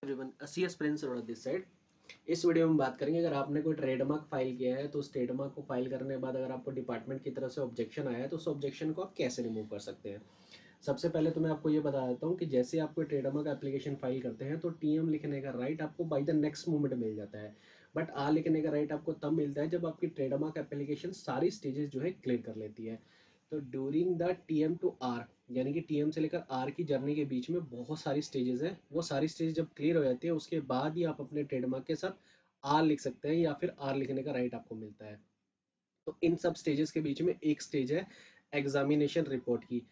Everyone, CS Prince और this side. इस video में बात करेंगे, अगर आपने कोई ट्रेडमार्क फाइल किया है तो उस ट्रेडमार्क को फाइल करने के बाद अगर आपको डिपार्टमेंट की तरफ से ऑब्जेक्शन आया है तो उस ऑब्जेक्शन को आप कैसे रिमूव कर सकते हैं। सबसे पहले तो मैं आपको ये बता देता हूँ कि जैसे आप कोई ट्रेडमार्क एप्लीकेशन फाइल करते हैं तो TM लिखने का राइट आपको बाय द नेक्स्ट मोमेंट मिल जाता है। बट लिखने का राइट आपको तब मिलता है जब आपकी ट्रेडमार्क एप्लीकेशन सारी स्टेजेस जो है क्लियर कर लेती है। तो during the TM to R, यानी कि TM से लेकर R की जर्नी के बीच में बहुत सारी स्टेजेस हैं। वो सारी स्टेज जब क्लियर हो जाती है उसके बाद ही आप अपने ट्रेडमार्क के साथ R लिख सकते हैं या फिर R लिखने का राइट आपको मिलता है। तो इन सब स्टेजेस के बीच में एक स्टेज है एग्जामिनेशन रिपोर्ट की।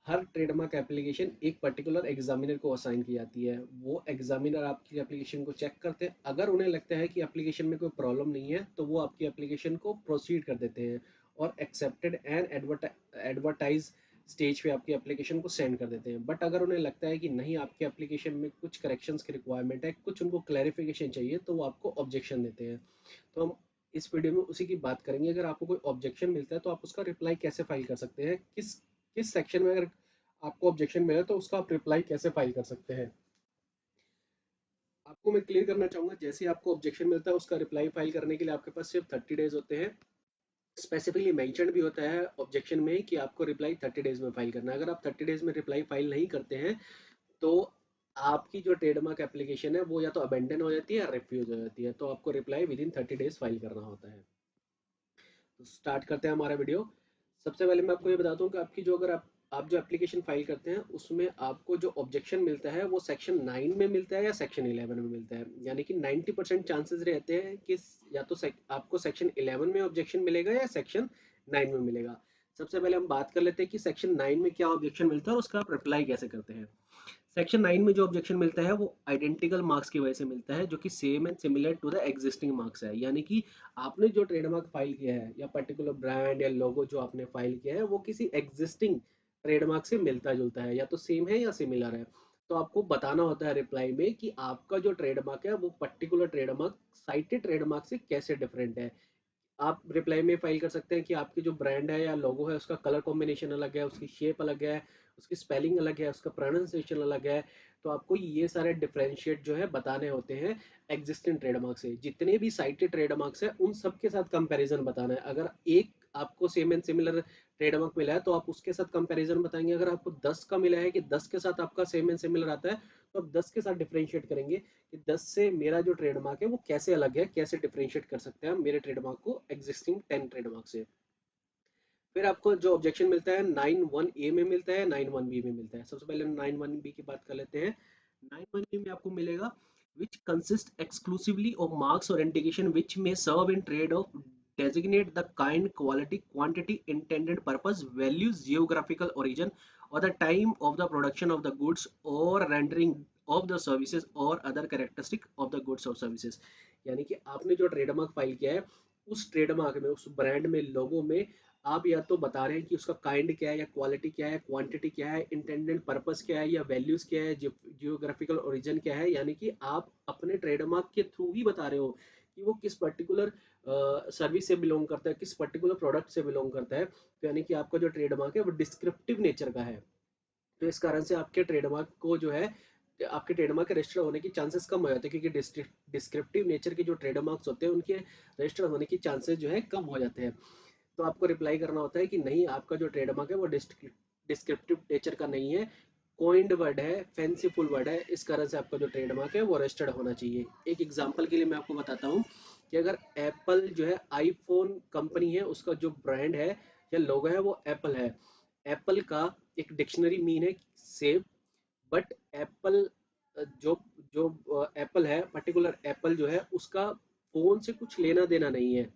हर ट्रेडमार्क एप्लीकेशन एक पर्टिकुलर एग्जामिनर को असाइन की जाती है। वो एग्जामिनर आपकी एप्लीकेशन को चेक करते हैं। अगर उन्हें लगता है कि एप्लीकेशन में कोई प्रॉब्लम नहीं है तो वो आपकी एप्लीकेशन को प्रोसीड कर देते हैं और एक्सेप्टेड एंड एडवर्टाइज स्टेज पे आपकी एप्लीकेशन को सेंड कर देते हैं। बट अगर उन्हें लगता है कि नहीं, आपकी एप्लीकेशन में कुछ करेक्शंस की रिक्वायरमेंट है, कुछ उनको क्लैरिफिकेशन चाहिए, तो वो आपको ऑब्जेक्शन देते हैं। तो हम इस वीडियो में उसी की बात करेंगे। अगर आपको कोई ऑब्जेक्शन मिलता है तो आप उसका रिप्लाई कैसे फाइल कर सकते हैं, किस किस सेक्शन में अगर आपको ऑब्जेक्शन मिले तो उसका आप रिप्लाई कैसे फाइल कर सकते हैं। आपको मैं क्लियर करना चाहूंगा, जैसे ही आपको ऑब्जेक्शन मिलता है उसका रिप्लाई फाइल करने के लिए आपके पास सिर्फ 30 डेज होते हैं। स्पेसिफिकली मेंशन भी होता है ऑब्जेक्शन में कि आपको रिप्लाई 30 डेज में फाइल करना है। अगर आप 30 डेज में रिप्लाई फाइल नहीं करते हैं तो आपकी जो ट्रेडमार्क एप्लीकेशन है वो या तो अबेंडन हो जाती है या रिफ्यूज हो जाती है। तो आपको reply with in 30 days file करना होता है। तो स्टार्ट करते हैं हमारा वीडियो। सबसे पहले मैं आपको ये बताता हूँ कि आपकी जो अगर आप जो एप्लीकेशन फाइल करते हैं उसमें आपको जो ऑब्जेक्शन मिलता है वो सेक्शन 9 में मिलता है या सेक्शन 11 में मिलता है। यानी कि 90% चांसेस रहते हैं कि या तो आपको सेक्शन 11 में ऑब्जेक्शन मिलेगा या सेक्शन 9 में मिलेगा। सबसे पहले हम बात कर लेते हैं कि सेक्शन 9 में क्या ऑब्जेक्शन मिलता है और उसका आप रिप्लाई कैसे करते हैं। सेक्शन 9 में जो ऑब्जेक्शन मिलता है वो आइडेंटिकल मार्क्स की वजह से मिलता है, जो कि same and similar to the existing marks है। यानी कि आपने जो ट्रेडमार्क फाइल किया है या पर्टिकुलर ब्रांड या लोगो जो आपने फाइल किया है वो किसी एग्जिस्टिंग ट्रेडमार्क से मिलता जुलता है, या तो सेम है या सिमिलर है। तो आपको बताना होता है रिप्लाई में कि आपका जो ट्रेडमार्क है वो पर्टिकुलर ट्रेडमार्क साइटेड ट्रेडमार्क से कैसे डिफरेंट है। आप रिप्लाई में फाइल कर सकते हैं कि आपकी जो ब्रांड है या लोगो है उसका कलर कॉम्बिनेशन अलग है, उसकी शेप अलग है, उसकी स्पेलिंग अलग है, उसका प्रोनाउंसिएशन अलग है। तो आपको ये सारे डिफरेंशिएट जो है बताने होते हैं एग्जिस्टिंग ट्रेडमार्क से। जितने भी साइटेड ट्रेडमार्क्स है उन सब के साथ कंपैरिजन बताना है। अगर एक आपको सेम एंड सिमिलर ट्रेडमार्क मिला है तो आप उसके साथ कंपैरिजन बताएंगे। अगर आपको 10 का मिला है कि 10 के साथ आपका सेम एंड सिमिलर आता है तो आप 10 के साथ डिफरेंशिएट करेंगे कि 10 से मेरा जो ट्रेडमार्क है वो कैसे अलग है, कैसे डिफरेंशिएट कर सकते हैं हम मेरे ट्रेडमार्क को एग्जिस्टिंग 10 ट्रेडमार्क से। फिर आपको जो ऑब्जेक्शन मिलता है 9(1)(a) में मिलता है, 9(1)(b) में मिलता है। सबसे पहले 9(1)(b) की बात कर लेते हैं। 9(1)(b) में आपको मिलेगा which consist exclusively of marks or indication which may serve in trade of designate the kind, quality, quantity, intended purpose, values, geographical origin or the time of the production of the goods or rendering of the services or other characteristic of the goods or services। यानी कि आपने जो trademark file किया है उस trademark में, उस brand में, लोगों में आप या तो बता रहे हैं कि उसका काइंड क्या है या क्वालिटी क्या है, क्वांटिटी क्या है, इंटेंडेड पर्पस क्या है या वैल्यूज क्या है, जियोग्राफिकल ओरिजिन क्या है। यानी कि आप अपने ट्रेडमार्क के थ्रू ही बता रहे हो कि वो किस पर्टिकुलर सर्विस से बिलोंग करता है, किस पर्टिकुलर प्रोडक्ट से बिलोंग करता है। तो यानी कि आपका जो ट्रेडमार्क है वो डिस्क्रिप्टिव नेचर का है। तो इस कारण से आपके ट्रेडमार्क को जो है, आपके ट्रेडमार्क के रजिस्टर होने की चांसेस कम हो जाते हैं, क्योंकि डिस्क्रिप्टिव नेचर के जो ट्रेडमार्क्स होते हैं उनके रजिस्टर होने की चांसेस जो है कम हो जाते हैं। तो आपको रिप्लाई करना होता है कि नहीं, आपका जो ट्रेडमार्क है वो डिस्क्रिप्टिव नेचर का नहीं है, कोइंड वर्ड है, फैंसीफुल वर्ड है। इस कारण से आपका जो ट्रेडमार्क है वो रजिस्टर्ड होना चाहिए। एक एग्जांपल के लिए मैं आपको बताता हूँ कि अगर एप्पल जो है आईफोन कंपनी है, उसका जो ब्रांड है या लोगो है वो एप्पल है। एप्पल का एक डिक्शनरी मीन है सेब। बट एप्पल जो जो एप्पल है, पर्टिकुलर एप्पल जो है उसका फोन से कुछ लेना देना नहीं है।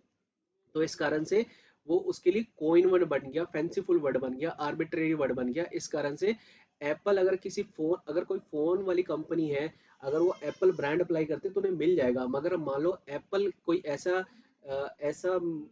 तो इस कारण से वो उसके लिए कोइन वर्ड बन गया, फैंसीफुल वर्ड बन गया, आर्बिट्रेरी वर्ड बन गया। इस कारण से एप्पल अगर किसी फोन, अगर कोई फोन वाली कंपनी है, अगर वो एप्पल ब्रांड अप्लाई करते तो उन्हें मिल जाएगा। मगर मान लो एप्पल कोई ऐसा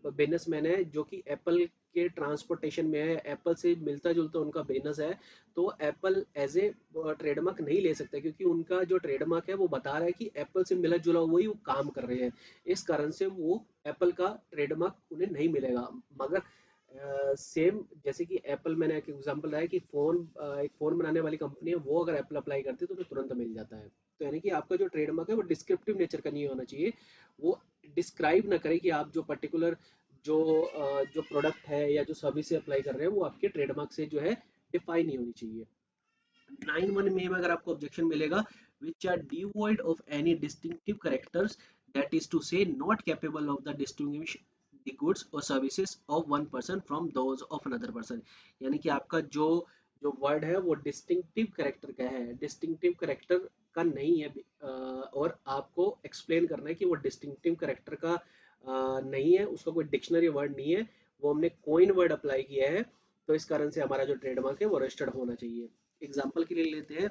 बिजनेसमैन है जो कि एप्पल के ट्रांसपोर्टेशन में है, एप्पल से मिलता जुलता उनका बिजनेस है, तो एप्पल एज ए ट्रेडमार्क नहीं ले सकता, क्योंकि उनका जो ट्रेडमार्क है वो बता रहा है कि एप्पल से मिला जुला वही वो काम कर रहे हैं। इस कारण से वो एप्पल का ट्रेडमार्क उन्हें नहीं मिलेगा। मगर सेम जैसे कि एप्पल, मैंने एक एग्जांपल रहा है कि एक फोन बनाने वाली कंपनी है, वो अगर एप्पल अप्लाई करती है तो उन्हें तुरंत मिल जाता है। तो यानी कि आपका जो ट्रेडमार्क है वो डिस्क्रिप्टिव नेचर का नहीं होना चाहिए, वो डिस्क्राइब ना करे कि आप जो पर्टिकुलर जो प्रोडक्ट है या जो सर्विस अप्लाई कर रहे हैं वो आपके ट्रेडमार्क से जो है डिफाइन नहीं होनी चाहिए। 9(1) में अगर आपको ऑब्जेक्शन मिलेगा, which are devoid of any distinctive characters, that is to say not capable of the distinguish the goods or services of one person from those of another person, यानी कि आपका जो जो वर्ड है वो डिस्टिंक्टिव कैरेक्टर का है, distinctive character का नहीं है, और आपको एक्सप्लेन करना है कि वो डिस्टिंक्टिव कैरेक्टर का नहीं है, उसका कोई डिक्शनरी वर्ड नहीं है, वो हमने कोइन वर्ड अप्लाई किया है, तो इस कारण से हमारा जो ट्रेडमार्क है वो रजिस्टर्ड होना चाहिए। एग्जाम्पल के लिए लेते हैं,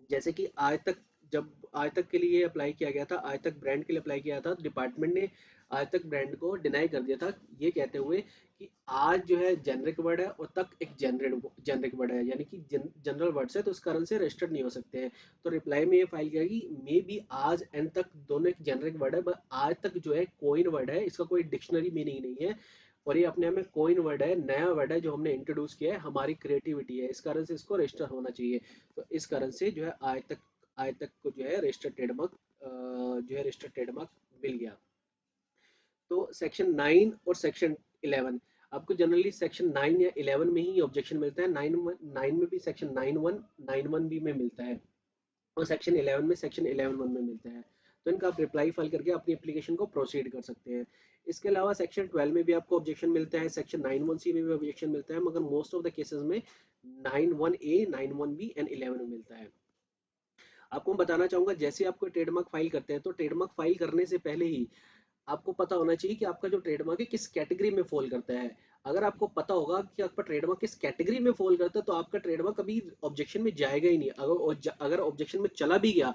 जैसे कि आज तक, जब आज तक के लिए अप्लाई किया गया था, आज तक ब्रांड के लिए अप्लाई किया था, डिपार्टमेंट ने आज तक ब्रांड को डिनाई कर दिया था, ये कहते हुए कि आज जो है जेनरिक वर्ड है और तक एक जेनरिक वर्ड है, यानी कि जनरल वर्ड्स है, तो इस कारण से रजिस्टर्ड नहीं हो सकते हैं। तो रिप्लाई में ये फाइल किया कि मे बी आज एंड तक दोनों एक जेनरिक वर्ड है, बट आज तक जो है कोइन वर्ड है, इसका कोई डिक्शनरी मीनिंग नहीं है, और ये अपने आप में कोइन वर्ड है, नया वर्ड है जो हमने इंट्रोड्यूस किया है, हमारी क्रिएटिविटी है, इस कारण से इसको रजिस्टर होना चाहिए। तो इस कारण से जो है आज तक को जो है रजिस्टर्ड ट्रेडमार्क मिल गया। तो सेक्शन 9 और सेक्शन 11, आपको जनरली सेक्शन 9 या 11 में ही ऑब्जेक्शन मिलता है, 9 में भी सेक्शन 9(1) बी में मिलता है, और सेक्शन 11 में सेक्शन 11(1) में मिलता है। तो इनका आप रिप्लाई फाइल करके अपनी एप्लीकेशन को प्रोसीड कर सकते हैं। इसके अलावा सेक्शन 12 में भी आपको ऑब्जेक्शन मिलता है, सेक्शन 9(1) में भी ऑब्जेक्शन मिलता है, मगर मोस्ट ऑफ द केसेस में 9(1)(a), 9(1)(b) एंड 11 में मिलता है। आपको मैं बताना चाहूंगा, जैसे आपको ट्रेडमार्क फाइल करते हैं, तो ट्रेडमार्क फाइल करने से पहले ही आपको पता होना चाहिए कि आपका जो ट्रेडमार्क है किस कैटेगरी में फॉल करता है। अगर आपको पता होगा कि आपका ट्रेडमार्क किस कैटेगरी में फॉल करता है, तो आपका ट्रेडमार्क कभी ऑब्जेक्शन में जाएगा ही नहीं। अगर ऑब्जेक्शन में चला भी गया,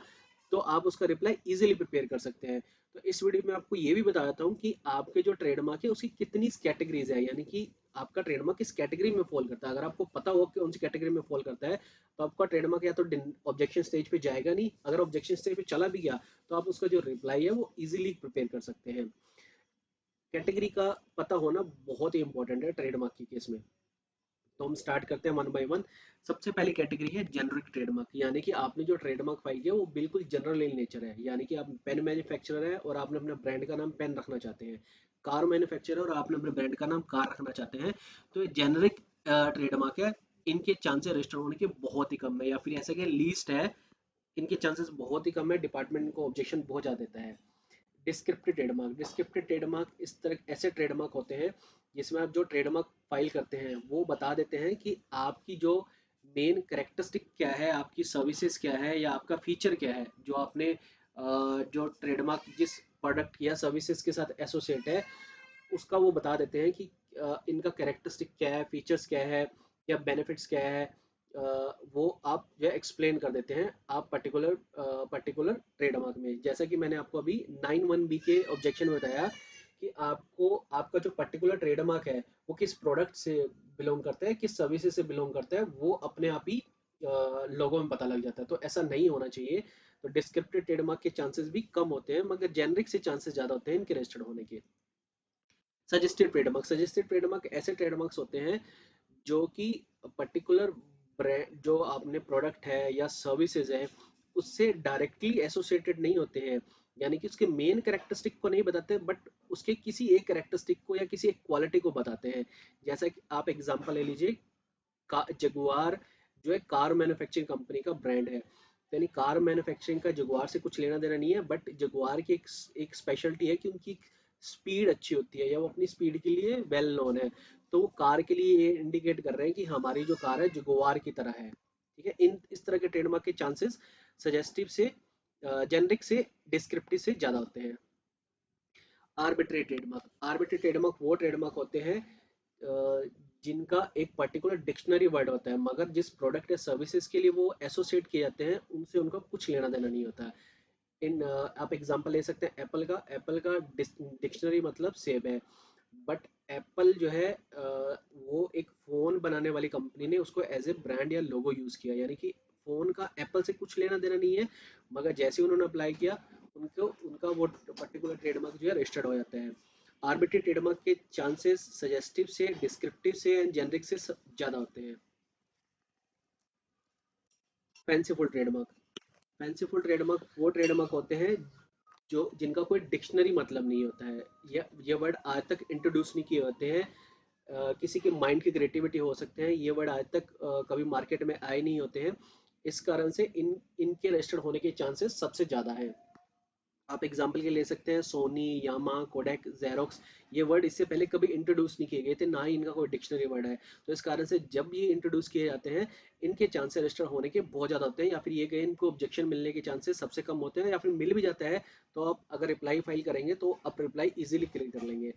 तो आप उसका रिप्लाई इजीली प्रिपेयर कर सकते हैं। तो इस वीडियो में आपको ये भी बताता हूँ कि आपके जो ट्रेडमार्क है उसकी कितनी कैटेगरीज है, यानी कि आपका ट्रेडमार्क किस कैटेगरी में फॉल करता है। अगर आपको पता हो कि कौन सी कैटेगरी में फॉल करता है, तो आपका ट्रेडमार्क या तो ऑब्जेक्शन स्टेज पे जाएगा नहीं, अगर ऑब्जेक्शन स्टेज पे चला भी गया, तो आप उसका जो रिप्लाई है वो इजीली प्रिपेयर कर सकते हैं। कैटेगरी का पता होना बहुत ही इंपॉर्टेंट है ट्रेडमार्क की केस में। तो हम स्टार्ट करते हैं वन बाय वन। सबसे पहली कैटेगरी है जेनरिक ट्रेडमार्क, यानी कि आपने जो ट्रेडमार्क फाइल किया वो बिल्कुल जनरल इन नेचर है, यानी कि आप पेन मैन्युफैक्चरर है और आपने अपने ब्रांड का नाम पेन रखना चाहते हैं, कार मैन्युफैक्चरर और आपने अपने ब्रांड का नाम कार रखना चाहते हैं, तो ये जेनरिक ट्रेडमार्क है। इनके चांसेस रजिस्टर होने के बहुत ही कम है, या फिर ऐसा कि लीस्ट है, इनके चांसेस बहुत ही कम है, डिपार्टमेंट को ऑब्जेक्शन बहुत ज्यादा देता है। डिस्क्रिप्टिव ट्रेडमार्क इस तरह ऐसे ट्रेडमार्क होते हैं जिसमें आप जो ट्रेडमार्क फाइल करते हैं वो बता देते हैं कि आपकी जो मेन करेक्टरिस्टिक क्या है, आपकी सर्विसेज क्या है, या आपका फीचर क्या है, जो आपने जो ट्रेडमार्क जिस प्रोडक्ट या सर्विसेज के साथ एसोसिएट है उसका वो बता देते हैं कि इनका कैरेक्टरिस्टिक क्या है, फीचर्स क्या है, या बेनिफिट्स क्या है, वो आप जो है एक्सप्लेन कर देते हैं आप पर्टिकुलर ट्रेडमार्क में। जैसा कि मैंने आपको अभी 9(1)(b) के ऑब्जेक्शन में बताया कि आपको आपका जो पर्टिकुलर ट्रेडमार्क है वो किस प्रोडक्ट से बिलोंग करता है, किस सर्विसेज से बिलोंग करता है, वो अपने आप ही लोगों में पता लग जाता है। तो ऐसा नहीं होना चाहिए। तो डिस्क्रिप्टिव ट्रेडमार्क के चांसेस भी कम होते हैं, मगर जेनरिक से चांसेस ज्यादा होते हैं इनके रजिस्टर्ड होने के। सजेस्टेड ट्रेडमार्क ऐसे ट्रेडमार्क्स होते हैं जो कि पर्टिकुलर ब्रांड, जो आपने प्रोडक्ट है या सर्विसेज है उससे डायरेक्टली एसोसिएटेड नहीं होते हैं, यानी कि उसके मेन कैरेक्टरिस्टिक को नहीं बताते, बट उसके किसी एक कैरेक्टरिस्टिक को या किसी एक क्वालिटी को बताते हैं। जैसा कि आप एग्जांपल ले लीजिए, जगुआर जो है कार मैन्युफैक्चरिंग कंपनी का ब्रांड है, यानी कार मैन्युफैक्चरिंग का जगुआर से कुछ लेना देना नहीं है, बट जगुआर की एक स्पेशलिटी है कि उनकी स्पीड अच्छी होती है, या वो अपनी स्पीड के लिए वेल नोन है। तो वो कार के लिए ये इंडिकेट कर रहे हैं कि हमारी जो कार है जगुआर की तरह है। ठीक है, इन इस तरह के ट्रेडमार्क के चांसेस सजेस्टिव से, जेनरिक से, डिस्क्रिप्टिव से ज्यादा होते हैं। आर्बिट्रेरी ट्रेडमार्क वो ट्रेडमार्क होते हैं जिनका एक पर्टिकुलर डिक्शनरी वर्ड होता है, मगर जिस प्रोडक्ट या सर्विसेज के लिए वो एसोसिएट किए जाते हैं उनसे उनका कुछ लेना देना नहीं होता। आप एग्जांपल ले सकते हैं एप्पल का डिक्शनरी मतलब सेब है, बट एप्पल जो है वो एक फोन बनाने वाली कंपनी ने उसको एज ए ब्रांड या लोगो यूज किया, यानी कि फोन का एप्पल से कुछ लेना देना नहीं है, मगर जैसे उन्होंने अप्लाई किया उनको उनका वो पर्टिकुलर ट्रेडमार्क जो है रजिस्टर्ड हो जाता है। आर्बिट्री ट्रेडमार्क के चांसेस सजेस्टिव से, डिस्क्रिप्टिव से एंड जेनरिक से ज्यादा होते हैं। फैंसीफुल ट्रेडमार्क फैंसीफुल ट्रेडमार्क वो ट्रेडमार्क होते हैं जो जिनका कोई डिक्शनरी मतलब नहीं होता है, ये वर्ड आज तक इंट्रोड्यूस नहीं किए होते हैं। किसी के माइंड की क्रिएटिविटी हो सकते हैं, ये वर्ड आज तक कभी मार्केट में आए नहीं होते हैं। इस कारण से इनके रजिस्टर्ड होने के चांसेस सबसे ज़्यादा है। आप एग्जाम्पल के ले सकते हैं सोनी, यामा, कोडेक, जेरोक्स। ये वर्ड इससे पहले कभी इंट्रोड्यूस नहीं किए गए थे, ना ही इनका कोई डिक्शनरी वर्ड है। तो इस कारण से जब ये इंट्रोड्यूस किए जाते हैं, इनके चांसेस रजिस्टर होने के बहुत ज़्यादा होते हैं, या फिर ये कहें इनको ऑब्जेक्शन मिलने के चांसेस सबसे कम होते हैं, या फिर मिल भी जाता है तो आप अगर रिप्लाई फाइल करेंगे तो आप रिप्लाई इजीली क्लियर कर लेंगे।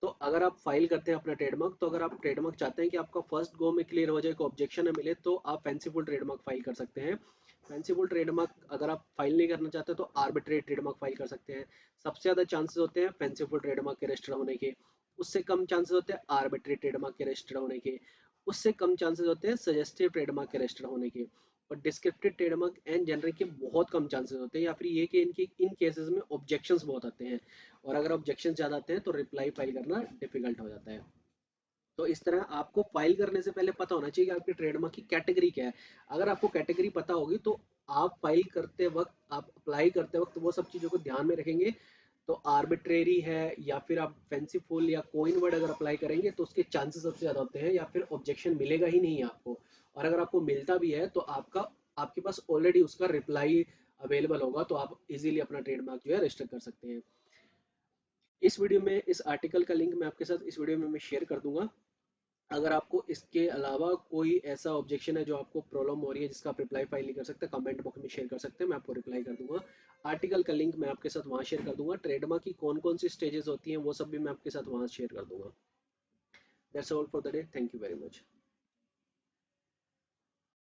तो अगर आप फाइल करते हैं अपना ट्रेडमार्क, तो अगर आप ट्रेडमार्क चाहते हैं कि आपका फर्स्ट गो में क्लियर हो जाए, कोई ऑब्जेक्शन ना मिले, तो आप फैंसीफुल ट्रेडमार्क फाइल कर सकते हैं। फैंसीफुल ट्रेडमार्क अगर आप फाइल नहीं करना चाहते तो आर्बिट्रेट ट्रेडमार्क फाइल कर सकते हैं। सबसे ज़्यादा चांसेस होते हैं फैंसीफुल ट्रेडमार्क के रजिस्टर होने के। उससे कम चांसेस होते हैं आर्बिट्रेट ट्रेडमार्क के रजिस्टर होने के। उससे कम चांसेस होते हैं सजेस्टिव ट्रेडमार्क के रजिस्टर होने के। और डिस्क्रिप्टिव ट्रेडमार्क एंड जेनरिक के बहुत कम चांसेस होते हैं, या फिर ये कि इनकी इन केसेस में ऑब्जेक्शंस बहुत आते हैं, और अगर ऑब्जेक्शन ज़्यादा आते हैं तो रिप्लाई फाइल करना डिफिकल्ट हो जाता है। तो इस तरह आपको फाइल करने से पहले पता होना चाहिए कि आपकी ट्रेडमार्क की कैटेगरी क्या है। अगर आपको कैटेगरी पता होगी तो आप फाइल करते वक्त, आप अप्लाई करते वक्त वो सब चीज़ों को ध्यान में रखेंगे। तो आर्बिट्रेरी है या फिर आप फैंसीफुल या कोइन वर्ड अगर अप्लाई करेंगे तो उसके चांसेस सबसे ज़्यादा होते हैं, या फिर ऑब्जेक्शन मिलेगा ही नहीं आपको। और अगर आपको मिलता भी है तो आपके पास ऑलरेडी उसका रिप्लाई अवेलेबल होगा, तो आप इजीली अपना ट्रेडमार्क जो है रजिस्टर कर सकते हैं। इस वीडियो में इस आर्टिकल का लिंक मैं आपके साथ इस वीडियो में मैं शेयर कर दूंगा। अगर आपको इसके अलावा कोई ऐसा ऑब्जेक्शन है जो आपको प्रॉब्लम हो रही है, जिसका आप रिप्लाई फाइल नहीं कर सकते, कमेंट बॉक्स में शेयर कर सकते हैं, मैं आपको रिप्लाई कर दूंगा। आर्टिकल का लिंक मैं आपके साथ वहाँ शेयर कर दूंगा। ट्रेडमार्क की कौन कौन सी स्टेजेस होती हैं वो सब भी मैं आपके साथ वहाँ शेयर कर दूंगा। That's all for the day, thank you very much.